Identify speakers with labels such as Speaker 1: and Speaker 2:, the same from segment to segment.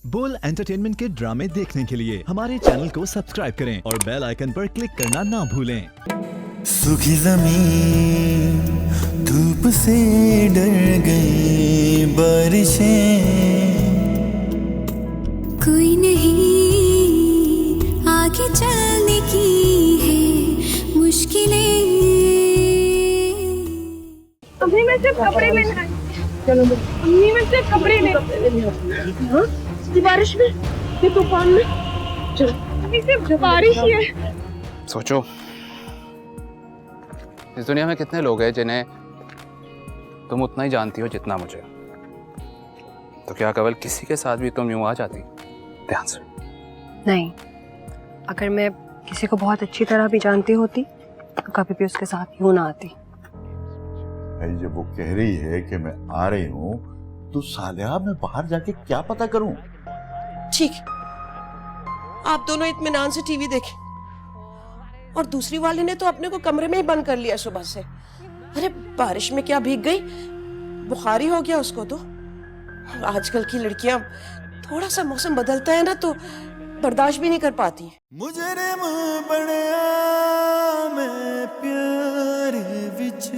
Speaker 1: बोल एंटरटेनमेंट के ड्रामे देखने के लिए हमारे चैनल को सब्सक्राइब करें और बेल आइकन पर क्लिक करना ना भूलें।
Speaker 2: सूखी ज़मीं धूप से डर गई, बारिशें
Speaker 3: कोई नहीं आगे चलने की है मुश्किलें।
Speaker 4: अभी मैं सिर्फ कपड़े लेने आई। चलो अम्मी मैं सिर्फ कपड़े लेने। हाँ ये बारिश में, ये तूफान में, चलो अभी सिर्फ बारिश ही है।
Speaker 5: सोचो इस दुनिया में कितने लोग हैं जिन्हें तुम उतना ही जानती हो जितना मुझे। तो क्या केवल किसी के साथ भी तुम यूं आ जाती? ध्यान से।
Speaker 6: नहीं, अगर मैं किसी को बहुत अच्छी तरह भी जानती होती तो कभी भी उसके साथ यूं ना आती।
Speaker 7: भाई जब वो कह रही है कि मैं आ रही हूँ तो सालिया मैं बाहर जाके क्या पता करूं?
Speaker 8: ठीक, आप दोनों इत्मीनान से टीवी देखें। और दूसरी वाले ने तो अपने को कमरे में ही बंद कर लिया सुबह से। अरे बारिश में क्या भीग गई, बुखारी हो गया उसको तो। आजकल की लड़कियां थोड़ा सा मौसम बदलता है ना तो बर्दाश्त भी नहीं कर पाती।
Speaker 2: मुजरिम बनया मैं प्यार विच,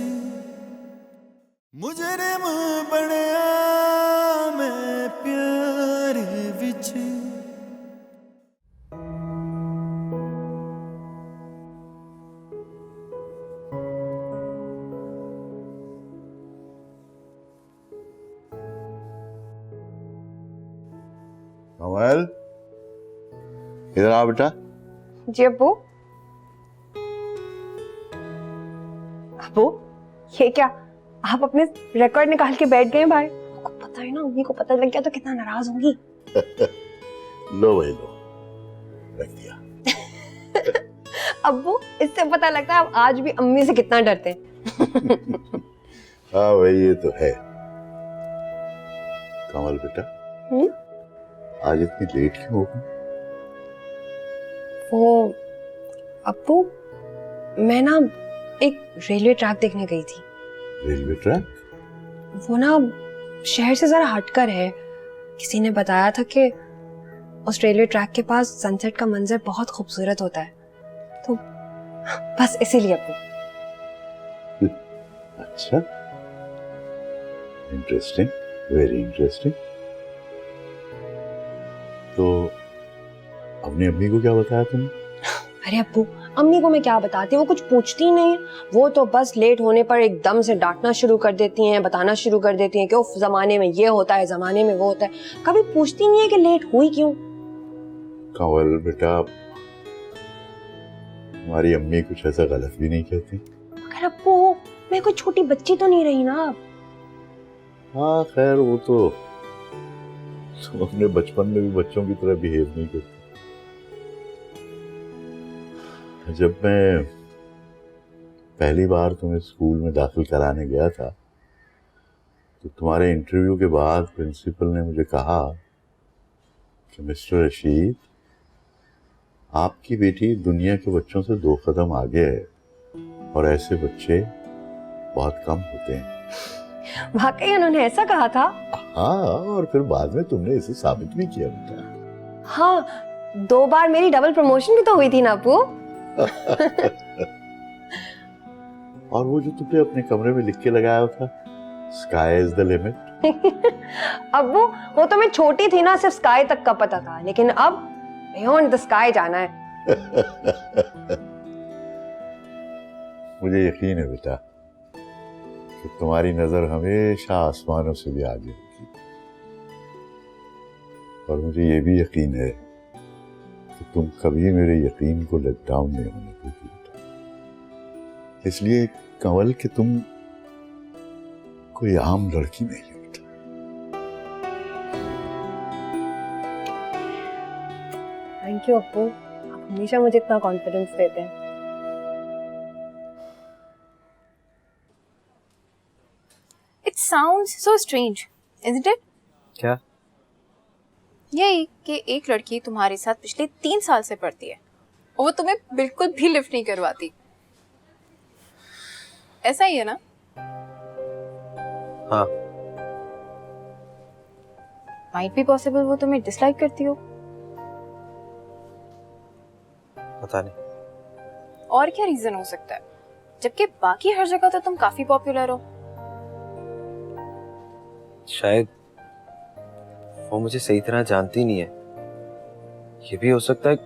Speaker 2: मुजरिम बनया मैं प्यार विच।
Speaker 7: कमल इधर आ बेटा।
Speaker 6: जी अब्बू। अब्बू ये क्या, आप अपने रिकॉर्ड निकाल के बैठ गए भाई? आपको पता है ना, अम्मी को पता लग गया तो कितना नाराज होंगी।
Speaker 7: लो भाई लो, रख दिया।
Speaker 6: अब्बू इससे पता लगता है आप आज भी अम्मी से कितना डरते हैं।
Speaker 7: हाँ भाई ये तो है। कमल बेटा आज इतनी लेट क्यों हो गई?
Speaker 6: वो अब्बू मैं ना एक रेलवे ट्रैक देखने गई थी।
Speaker 7: Railway track?
Speaker 6: वो ना शहर से जरा हटकर है। किसी ने बताया था कि उस रेलवे ट्रैक के पास सनसेट का मंजर बहुत खूबसूरत होता है, तो बस इसीलिए अब्बू।
Speaker 7: अच्छा, इंटरेस्टिंग, वेरी इंटरेस्टिंग। तो अपनी अम्मी को क्या बताया तुमने?
Speaker 6: अरे अब्बू अम्मी को मैं क्या बताती हूँ, वो कुछ पूछती ही नहीं है। वो तो बस लेट होने पर एकदम से डांटना शुरू कर देती हैं, बताना शुरू कर देती हैं कि उस जमाने में ये होता है, जमाने में वो होता है। कभी पूछती नहीं है कि लेट हुई क्यों।
Speaker 7: कंवल बेटा हमारी अम्मी कुछ ऐसा गलत भी नहीं कहती।
Speaker 6: मगर अब्बू मैं कोई छोटी बच्ची तो नहीं रही ना।
Speaker 7: हाँ खैर वो तो तुम अपने बचपन में भी बच्चों की तरह बिहेव नहीं करती। जब मैं पहली बार तुम्हें स्कूल में दाखिल कराने गया था तो तुम्हारे इंटरव्यू के बाद प्रिंसिपल ने मुझे कहा कि मिस्टर रशीद आपकी बेटी दुनिया के बच्चों से 2 कदम आगे है और ऐसे बच्चे बहुत कम होते हैं।
Speaker 6: वाकई उन्होंने ऐसा कहा था?
Speaker 7: हाँ और फिर बाद में तुमने इसे साबित भी किया बेटा।
Speaker 6: हाँ 2 बार मेरी डबल प्रमोशन भी तो हुई थी ना अब्बू।
Speaker 7: और वो जो तुमने अपने कमरे में लिख के लगाया था स्काई इज द लिमिट।
Speaker 6: अब्बू वो तो मैं छोटी थी ना, सिर्फ स्काई तक का पता था, लेकिन अब बियॉन्ड द स्काई जाना है।
Speaker 7: मुझे यकीन है बेटा कि तुम्हारी नजर हमेशा आसमानों से भी आगे होगी। और मुझे ये भी यकीन है कि तुम कभी मेरे यकीन को लेट डाउन नहीं होने दोगी बेटा। इसलिए कंवल कि तुम कोई आम लड़की नहीं हो बेटा।
Speaker 6: थैंक यू अब्बू, आप हमेशा मुझे इतना कॉन्फिडेंस देते हैं।
Speaker 9: It sounds so strange, isn't it?
Speaker 5: क्या?
Speaker 9: यही कि एक लड़की तुम्हारे साथ पिछले 3 साल से पढ़ती है और वो तुम्हें बिल्कुल भी लिफ्ट नहीं करवाती। ऐसा ही है ना?
Speaker 5: हाँ
Speaker 9: माइट बी पॉसिबल वो तुम्हें डिसलाइक करती हो।
Speaker 10: पता नहीं।
Speaker 9: और क्या रीजन हो सकता है, जबकि बाकी हर जगह तो तुम काफी पॉपुलर हो।
Speaker 10: शायद वो मुझे सही तरह जानती नहीं है। ये भी हो सकता है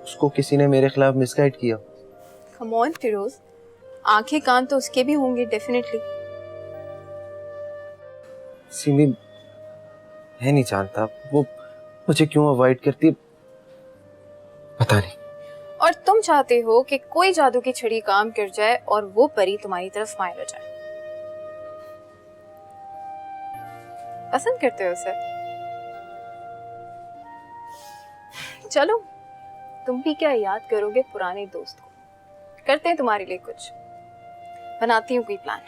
Speaker 10: उसको किसी ने मेरे खिलाफ मिसगाइड किया।
Speaker 9: कम ऑन फिरोज, आंखें कान तो उसके भी होंगे डेफिनेटली।
Speaker 10: सिमी, मैं नहीं जानता वो मुझे क्यों अवॉइड करती है, पता नहीं।
Speaker 9: और तुम चाहते हो कि कोई जादू की छड़ी काम कर जाए और वो परी तुम्हारी तरफ माइल हो जाए। पसंद करते हो उसे? चलो तुम भी क्या याद करोगे पुराने दोस्त को। करते हैं तुम्हारे लिए कुछ, बनाती हूँ कोई प्लान।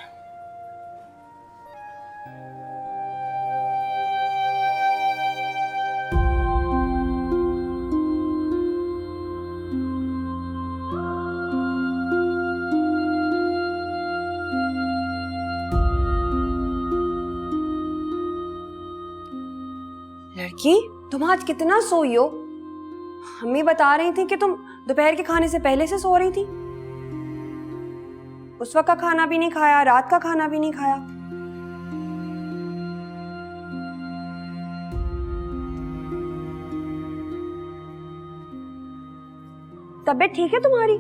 Speaker 6: लड़की, तुम आज कितना सोई हो? मम्मी बता रही थी कि तुम दोपहर के खाने से पहले से सो रही थी। उस वक्त का खाना भी नहीं खाया, रात का खाना भी नहीं खाया। तबीयत ठीक है तुम्हारी?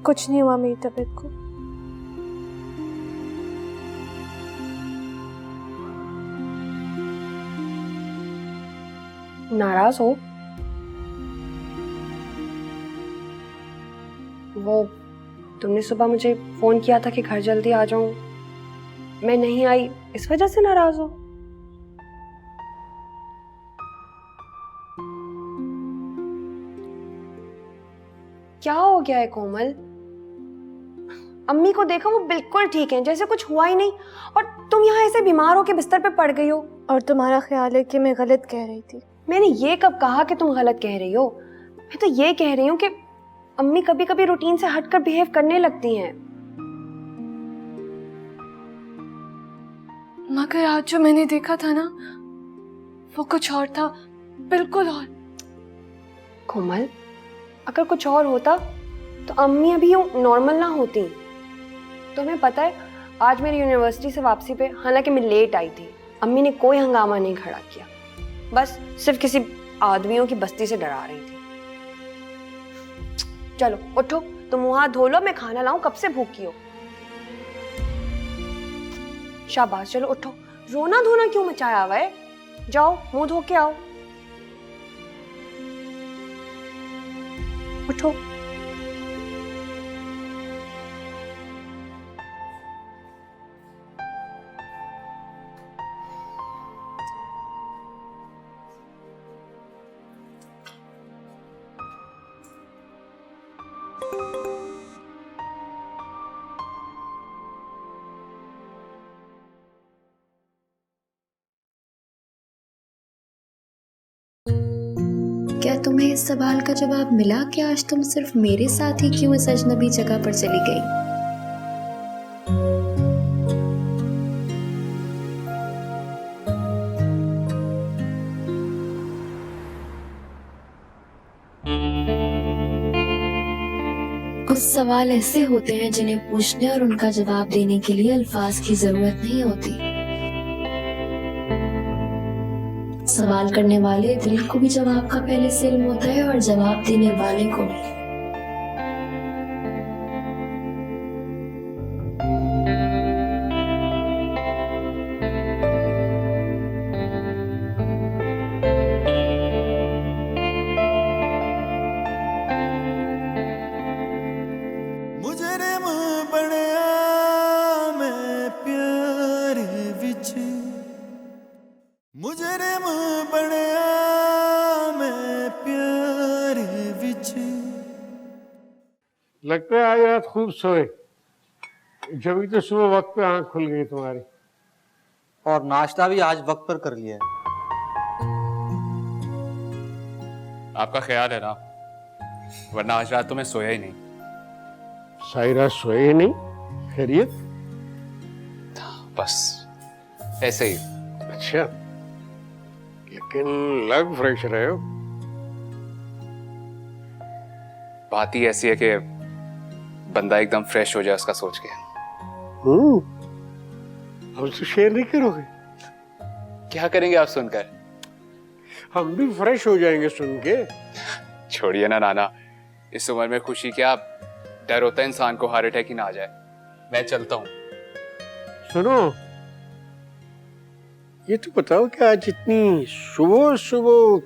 Speaker 4: कुछ नहीं हुआ मेरी तबीयत को।
Speaker 6: नाराज हो? वो तुमने सुबह मुझे फोन किया था कि घर जल्दी आ जाऊं, मैं नहीं आई, इस वजह से नाराज हो? क्या हो गया है कोमल? अम्मी को देखा, वो बिल्कुल ठीक हैं, जैसे कुछ हुआ ही नहीं, और तुम यहाँ ऐसे बीमार हो के बिस्तर पे पड़ गई हो।
Speaker 4: और तुम्हारा ख्याल है कि मैं गलत कह रही थी?
Speaker 6: मैंने ये कब कहा कि तुम गलत कह रही हो? मैं तो ये कह रही हूँ कि अम्मी कभी कभी रूटीन से हटकर बिहेव करने लगती हैं।
Speaker 4: मगर आज जो मैंने देखा था ना, वो कुछ और था, बिल्कुल और।
Speaker 6: कोमल, अगर कुछ और होता तो अम्मी अभी यूं नॉर्मल ना होती। तुम्हें पता है, आज मेरी यूनिवर्सिटी से वापसी पे, हालांकि मैं लेट आई थी, अम्मी ने कोई हंगामा नहीं खड़ा किया, बस सिर्फ किसी आदमियों की बस्ती से डरा रही थी। चलो उठो, तुम मुंह हाथ धो लो, मैं खाना लाऊं, कब से भूखी हो। शाबाश, चलो उठो, रोना धोना क्यों मचाया हुआ है? जाओ मुंह धो के आओ, उठो।
Speaker 11: क्या तुम्हें इस सवाल का जवाब मिला कि आज तुम सिर्फ मेरे साथ ही क्यों इस अजनबी जगह पर चली गई? कुछ सवाल ऐसे होते हैं जिन्हें पूछने और उनका जवाब देने के लिए अल्फाज की जरूरत नहीं होती। सवाल करने वाले दिल को भी जवाब का पहले से इल्म होता है और जवाब देने वाले को भी।
Speaker 2: मुजरिम बनया मैं प्यार विच, मुजरिम बनया मैं प्यार विच।
Speaker 12: लगता है आज रात खूब सोए, जब तो सुबह वक्त पे आंख खुल गई तुम्हारी।
Speaker 13: और नाश्ता भी आज वक्त पर कर लिया है।
Speaker 5: आपका ख्याल है ना, वरना आज रात तो मैं सोया ही नहीं।
Speaker 12: सायरा सोए ही नहीं? खैरियत?
Speaker 5: बस ऐसे ही
Speaker 12: अच्छा, लेकिन लग फ्रेश रहे हो।
Speaker 5: बात ही ऐसी है कि बंदा एकदम फ्रेश हो जाए उसका सोच के।
Speaker 12: हमसे शेयर नहीं करोगे?
Speaker 5: क्या करेंगे आप सुनकर?
Speaker 12: हम भी फ्रेश हो जाएंगे सुन के।
Speaker 5: छोड़िए ना नाना, इस उम्र में खुशी क्या, डर होता है इंसान को हार्ट अटैक ही ना आ जाए। मैं चलता हूँ।
Speaker 12: सुनो, ये तो बताओ कि आज इतनी सुबह सुबह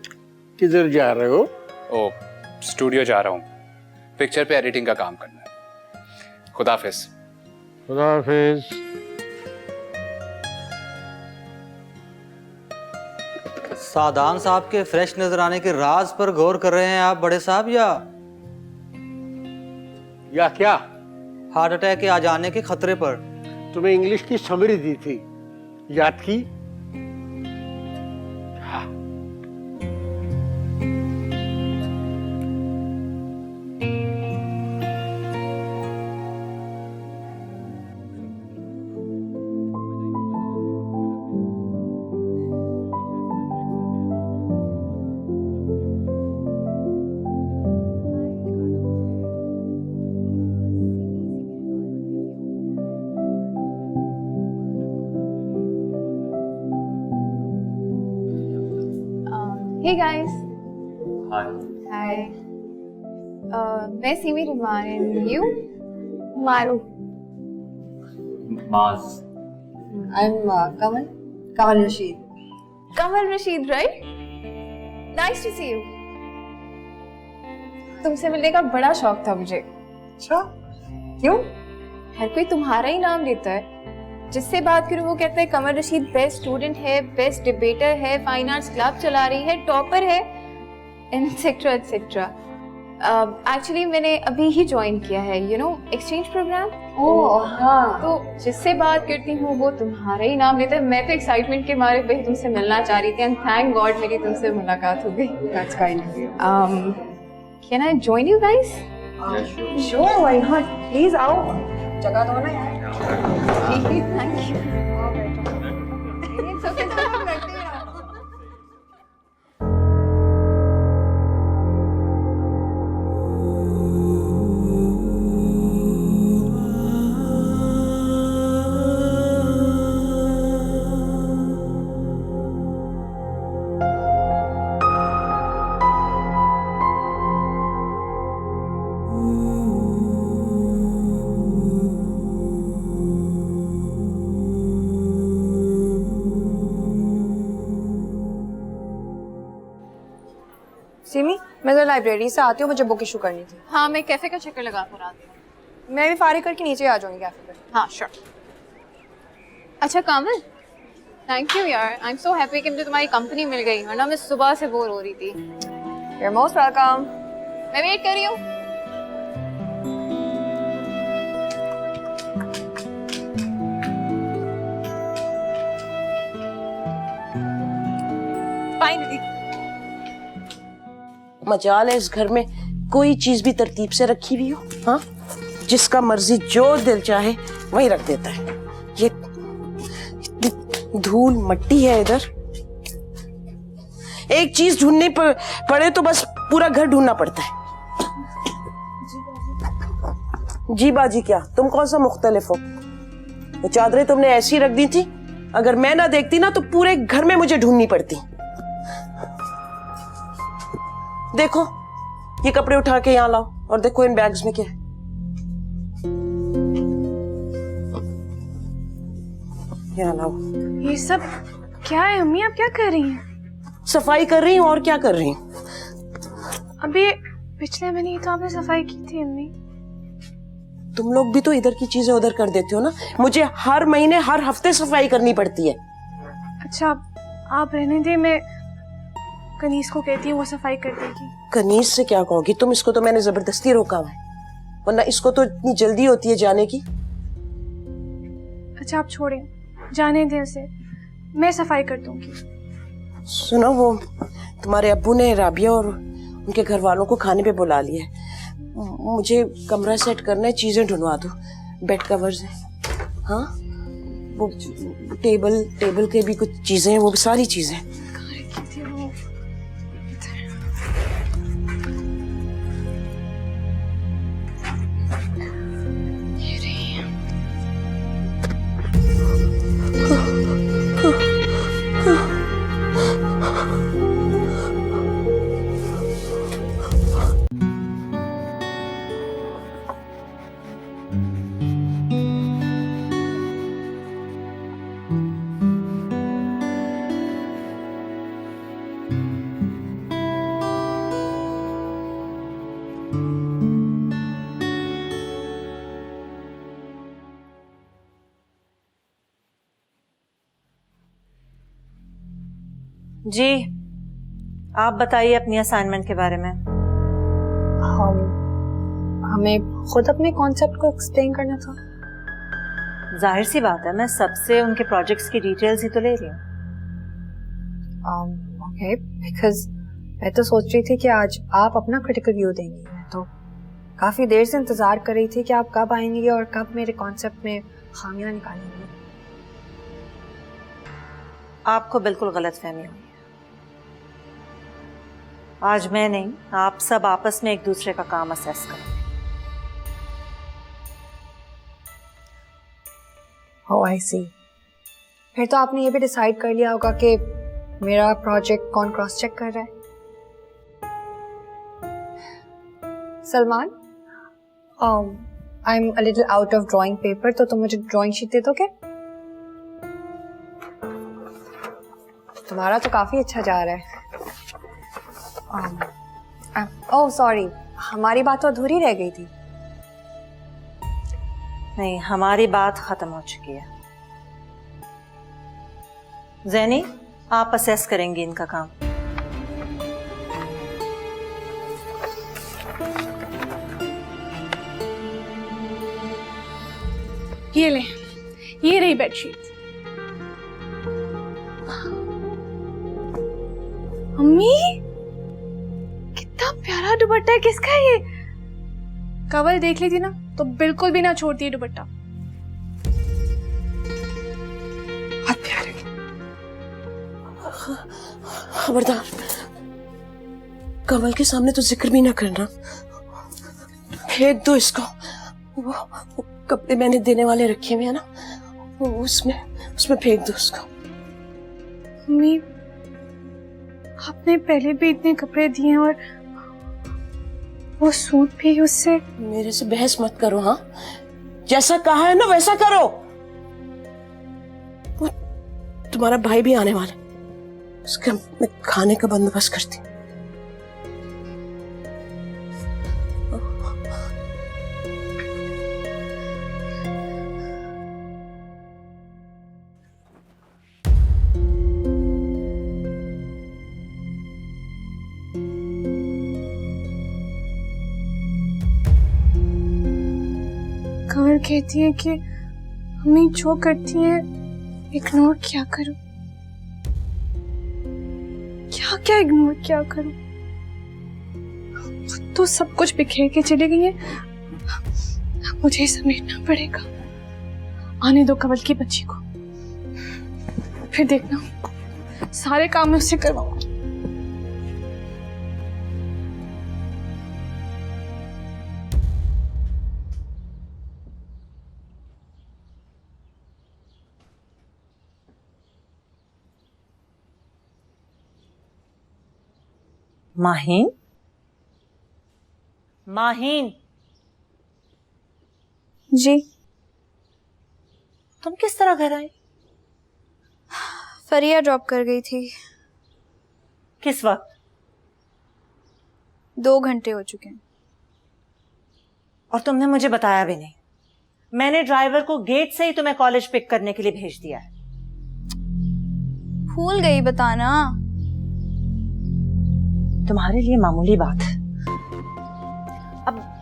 Speaker 12: किधर जा रहे हो?
Speaker 5: ओ, स्टूडियो जा रहा हूँ, पिक्चर पे एडिटिंग का काम करना है। खुदा हाफिज।
Speaker 12: खुदा हाफिज।
Speaker 13: सादान साहब के फ्रेश नजर आने के राज पर गौर कर रहे हैं आप बड़े साहब, या
Speaker 12: क्या?
Speaker 13: हार्ट अटैक के आ जाने के खतरे पर।
Speaker 12: तुम्हें इंग्लिश की समरी दी थी, याद की?
Speaker 9: Hey guys.
Speaker 10: Hi.
Speaker 9: Hi. मैं semi Riemann and you? Maru.
Speaker 10: Maz.
Speaker 6: I'm Kamal Rashid.
Speaker 9: Kamal Rashid, right? Nice to see you. तुमसे मिलने का बड़ा शौक था मुझे।
Speaker 6: अच्छा? क्यों?
Speaker 9: हर कोई तुम्हारा ही नाम लेता है। जिससे बात करूं वो कहता है कमल रशीद बेस्ट स्टूडेंट है, बेस्ट डिबेटर है, फाइन आर्ट्स क्लब चला रही है, टॉपर है, एटसेट्रा एटसेट्रा। एक्चुअली मैंने अभी ही ज्वाइन किया है, यू नो, एक्सचेंज प्रोग्राम।
Speaker 6: ओह हाँ।
Speaker 9: तो जिससे बात करती हूँ वो तुम्हारा ही नाम लेता है। मैं तो एक्साइटमेंट के मारे भाई तुमसे मिलना चाह रही थी एंड थैंक गॉड मेरी तुमसे मुलाकात हो गई।
Speaker 6: That's kind of you.
Speaker 9: Can I join you guys?
Speaker 6: Sure, why not? Please आओ। जगह दो ना यार।
Speaker 9: Thank you. It's okay, चलो हम बैठते हैं।
Speaker 6: सिमी, मैं तो लाइब्रेरी से आती हूँ, मुझे बुक इशू करनी थी।
Speaker 9: हाँ, मैं कैफे का चक्कर लगा कर आती हूँ।
Speaker 6: मैं भी फारिग करके नीचे आ जाऊंगी कैफे पे।
Speaker 9: हाँ, श्योर। अच्छा कामल, थैंक यू यार, आई एम सो हैप्पी कि मुझे तुम्हारी कंपनी मिल गई, वरना मैं सुबह से बोर हो रही थी।
Speaker 6: You're most welcome.
Speaker 9: मैं वेट कर रही हूँ।
Speaker 8: फाइनली मजाल है इस घर में कोई चीज भी तरतीब से रखी हुई हो। हाँ, जिसका मर्जी जो दिल चाहे वही रख देता है। ये इतनी धूल मट्टी है इधर, एक चीज ढूंढनी पड़े तो बस पूरा घर ढूंढना पड़ता है। जी बाजी, क्या तुम कौन सा मुख्तलिफ हो? वो चादरें तुमने ऐसी रख दी थी, अगर मैं ना देखती ना तो पूरे घर में मुझे ढूंढनी पड़ती। देखो ये कपड़े उठा के यहाँ लाओ और देखो इन बैग्स में क्या है। यहाँ लाओ।
Speaker 4: ये सब क्या है अम्मी? आप क्या कर रही हैं?
Speaker 8: सफाई कर रही हूँ, और क्या कर रही हूँ?
Speaker 4: अभी पिछले महीने ही तो आपने सफाई की थी अम्मी।
Speaker 8: तुम लोग भी तो इधर की चीजें उधर कर देते हो ना, मुझे हर महीने हर हफ्ते सफाई करनी पड़ती है।
Speaker 4: अच्छा आप रहने दे, मैं कनीस को कहती हूँ वो सफाई कर देगी।
Speaker 8: कनीस से क्या कहोगी तुम? इसको तो मैंने जबरदस्ती रोका हुआ है, वरना इसको तो इतनी जल्दी होती है जाने की।
Speaker 4: अच्छा आप छोड़े, जाने दें उसे, मैं सफाई कर दूंगी।
Speaker 8: सुनो, वो तुम्हारे अब्बू ने राबिया और उनके घर वालों को खाने पे बुला लिया है। मुझे कमरा सेट करना है, चीजें ढूंढवा दो, बेड कवर्स है। हाँ वो टेबल के भी कुछ चीजें हैं, वो भी सारी चीजें।
Speaker 14: जी, आप बताइए अपनी असाइनमेंट के बारे में।
Speaker 6: हमें खुद अपने कॉन्सेप्ट को एक्सप्लेन करना था।
Speaker 14: जाहिर सी बात है, मैं सबसे उनके प्रोजेक्ट्स की डिटेल्स ही तो ले रही हूँ।
Speaker 6: ओके, बिकॉज मैं तो सोच रही थी कि आज आप अपना क्रिटिकल व्यू देंगी। मैं तो काफी देर से इंतजार कर रही थी कि आप कब आएंगी और कब मेरे कॉन्सेप्ट में खामियां निकालेंगी।
Speaker 14: आपको बिल्कुल गलतफहमी हुई है। आज मैं नहीं, आप सब आपस में एक दूसरे का काम असेस करें।
Speaker 6: ओह आई सी। फिर तो आपने ये भी डिसाइड कर लिया होगा कि मेरा प्रोजेक्ट कौन क्रॉस चेक कर रहा है। Salman, I am a little out of drawing paper, तो तुम मुझे ड्राइंग शीट दे दोगे? तुम्हारा तो काफी अच्छा जा रहा है। ओह सॉरी, हमारी बात तो अधूरी रह गई थी।
Speaker 14: नहीं, हमारी बात खत्म हो चुकी है। ज़ैनी, आप असेस करेंगे इनका काम।
Speaker 4: ये ले, ये रही बेडशीट। मम्मी, कितना प्यारा दुपट्टा है, किसका है ये? कवल देख ली थी ना, तो बिल्कुल भी ना छोड़ती है दुपट्टा। बहुत प्यारे।
Speaker 8: खबरदार, कमल के सामने तो जिक्र भी ना करना। फेंक दो इसको। वो कपड़े मैंने देने वाले रखे हुए हैं ना, वो उसमें फेंक दो उसको।
Speaker 4: मम्मी, आपने पहले भी इतने कपड़े दिए हैं और वो सूट भी उससे।
Speaker 8: मेरे से बहस मत करो। हाँ, जैसा कहा है ना वैसा करो। वो तुम्हारा भाई भी आने वाला, उसका मैं खाने का बंदोबस्त करती हूँ।
Speaker 4: कमल कहती है कि मम्मी जो करती है इग्नोर क्या करूं, क्या क्या इग्नोर क्या करूं। तो सब कुछ बिखेर के चली गई है, मुझे ही समेटना पड़ेगा। आने दो कमल की बच्ची को, फिर देखना सारे काम मैं उससे करवाऊंगी।
Speaker 14: माहीन, माहीन
Speaker 9: जी,
Speaker 14: तुम किस तरह घर आई?
Speaker 9: फरिया ड्रॉप कर गई थी।
Speaker 14: किस वक्त?
Speaker 9: 2 घंटे हो चुके हैं।
Speaker 14: और तुमने मुझे बताया भी नहीं। मैंने ड्राइवर को गेट से ही तुम्हें कॉलेज पिक करने के लिए भेज दिया है।
Speaker 9: भूल गई बताना।
Speaker 14: तुम्हारे लिए मामूली बात है।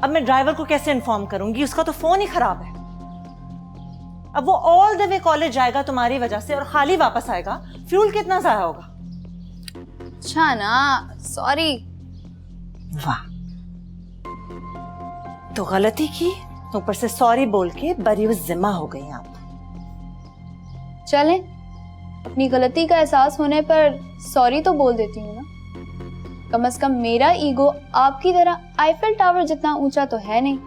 Speaker 14: अब मैं ड्राइवर को कैसे इन्फॉर्म करूंगी? उसका तो फोन ही खराब है। अब वो ऑल द वे कॉलेज जाएगा तुम्हारी वजह से और खाली वापस आएगा। फ्यूल कितना जाया होगा?
Speaker 9: अच्छा ना, सॉरी।
Speaker 14: वाह, तो गलती की, ऊपर से सॉरी बोल के बरी जिम्मा हो गई आप।
Speaker 9: चलें, अपनी गलती का एहसास होने पर सॉरी तो बोल देती हूँ ना। कम से कम मेरा ईगो आपकी तरह आईफिल टावर जितना ऊंचा तो है नहीं,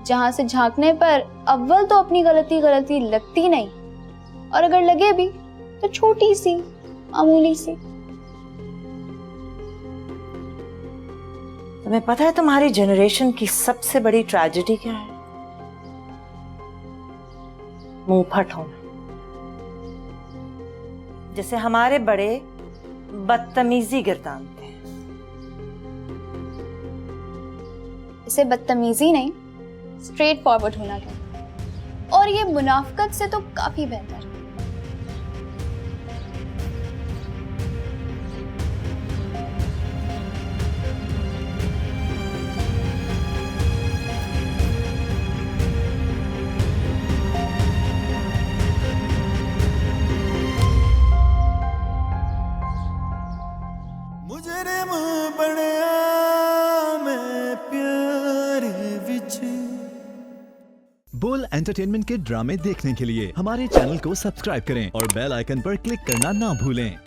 Speaker 9: जहां से झांकने पर अव्वल तो अपनी गलती गलती लगती नहीं, और अगर लगे भी तो छोटी सी, मामूली सी।
Speaker 14: तुम्हें पता है तुम्हारी जनरेशन की सबसे बड़ी ट्रेजेडी क्या है? मुंहफट होना। जैसे हमारे बड़े बदतमीजी गिरदानते हैं।
Speaker 9: इसे बदतमीजी नहीं, स्ट्रेट फॉरवर्ड होना कहते हैं, और ये मुनाफकत से तो काफी बेहतर है।
Speaker 2: मुजरिम बनया मैं प्यार विच।
Speaker 1: बोल एंटरटेनमेंट के ड्रामे देखने के लिए हमारे चैनल को सब्सक्राइब करें और बेल आइकन पर क्लिक करना ना भूलें।